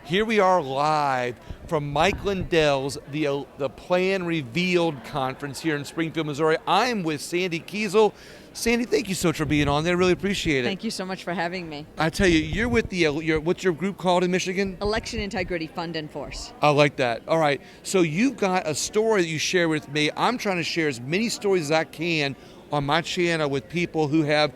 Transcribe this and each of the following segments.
Here we are live from Mike Lindell's the Plan Revealed conference here in Springfield, Missouri. I'm with Sandy Kiesel. Sandy, thank you so much for being on there. I really appreciate it. Thank you so much for having me. I tell you, you're with what's your group called in Michigan? Election Integrity Fund and Force. I like that. All right. So you've got a story that you share with me. I'm trying to share as many stories as I can on my channel with people who have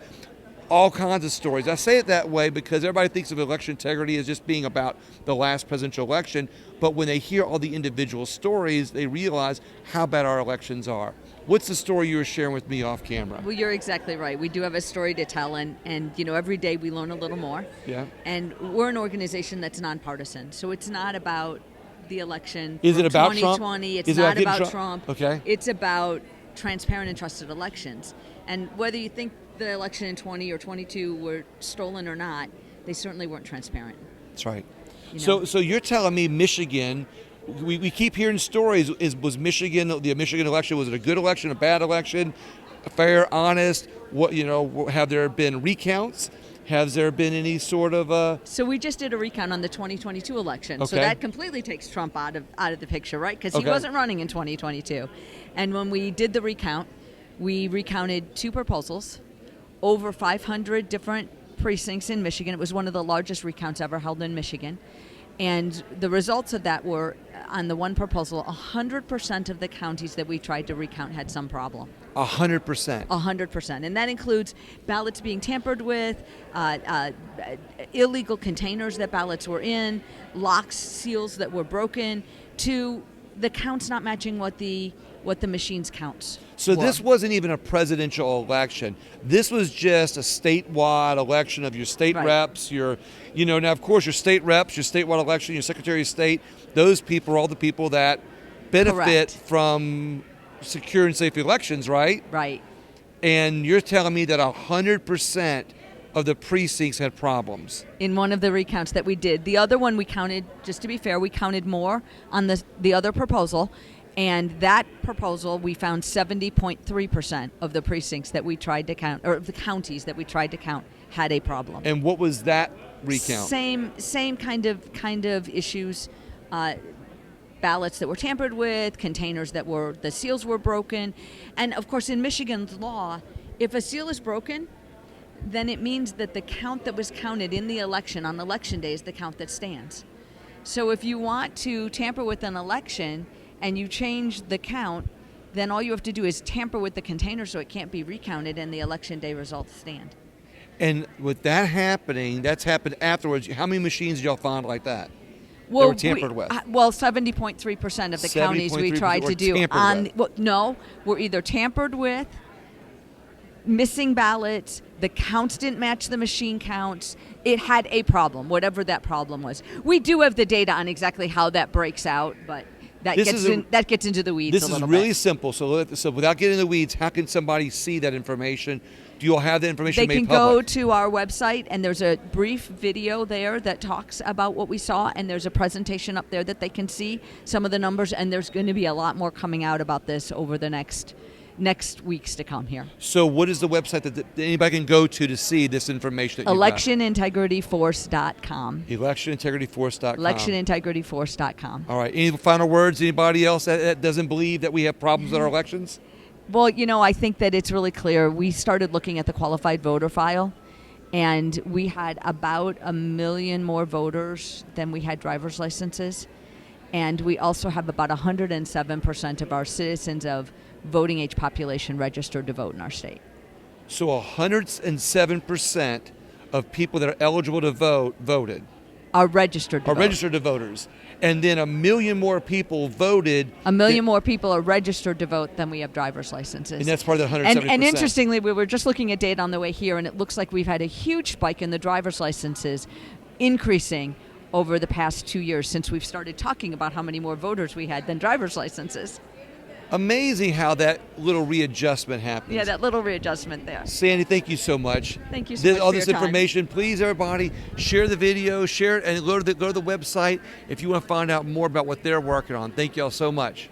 all kinds of stories. I say it that way because everybody thinks of election integrity as just being about the last presidential election, but when they hear all the individual stories, they realize how bad our elections are. What's the story you were sharing with me off camera? Well, you're exactly right. We do have a story to tell, and you know, every day we learn a little more. Yeah. And we're an organization that's nonpartisan, so it's not about the election. Is it about 2020? Trump? It's not about Trump. Okay. It's about transparent and trusted elections. And whether you think the election in 20 or 22 were stolen or not, they certainly weren't transparent. That's right. You know? So you're telling me Michigan, we keep hearing stories, was Michigan, the Michigan election, was it a good election, a bad election, fair, honest? Have there been recounts? Has there been any sort of So we just did a recount on the 2022 election. Okay. So that completely takes Trump out of the picture, right? Because he wasn't running in 2022. And when we did the recount, we recounted 2 proposals, over 500 different precincts in Michigan. It was one of the largest recounts ever held in Michigan. And the results of that were, on the one proposal, 100% of the counties that we tried to recount had some problem. 100%? 100%. And that includes ballots being tampered with, illegal containers that ballots were in, locks, seals that were broken, to the counts not matching what the machines counts. So this wasn't even a presidential election. This was just a statewide election of your state reps, now of course your state reps, your statewide election, your Secretary of State, those people are all the people that benefit from secure and safe elections, right? Right. And you're telling me that 100% of the precincts had problems. In one of the recounts that we did. The other one we counted, just to be fair, we counted more on the other proposal. And that proposal, we found 70.3% of the precincts that we tried to count, or the counties that we tried to count, had a problem. And what was that recount? Same kind of issues. Ballots that were tampered with, containers the seals were broken. And of course, in Michigan's law, if a seal is broken, then it means that the count that was counted in the election on election day is the count that stands. So if you want to tamper with an election and you change the count, then all you have to do is tamper with the container so it can't be recounted and the election day results stand. And with that happening, that's happened afterwards. How many machines did y'all find like that? Well, they were tampered with? Well, 70.3% of the counties we tried to do were either tampered with, missing ballots, the counts didn't match the machine counts. It had a problem, whatever that problem was. We do have the data on exactly how that breaks out, but that gets into the weeds a little bit. This is really simple. So without getting in the weeds, how can somebody see that information? Do you all have that information made public? They can go to our website, and there's a brief video there that talks about what we saw, and there's a presentation up there that they can see some of the numbers, and there's going to be a lot more coming out about this over the next weeks to come here. So what is the website that anybody can go to see this information? ElectionIntegrityForce.com. ElectionIntegrityForce.com. ElectionIntegrityForce.com. All right. Any final words? Anybody else that doesn't believe that we have problems with our elections? Well, I think that it's really clear. We started looking at the qualified voter file, and we had about 1 million more voters than we had driver's licenses. And we also have about 107% of our citizens of voting age population registered to vote in our state. So 107% of people that are eligible to vote voted. Are registered to voters. And then 1 million more people voted. 1 million more people are registered to vote than we have driver's licenses. And that's part of the 170%. And interestingly, we were just looking at data on the way here, and it looks like we've had a huge spike in the driver's licenses, increasing over the past 2 years since we've started talking about how many more voters we had than driver's licenses. Amazing how that little readjustment happens. Yeah, that little readjustment there. Sandy, thank you so much. Thank you so much all for this your time. information, please, everybody, share the video, share it, and go to the website if you want to find out more about what they're working on. Thank you all so much.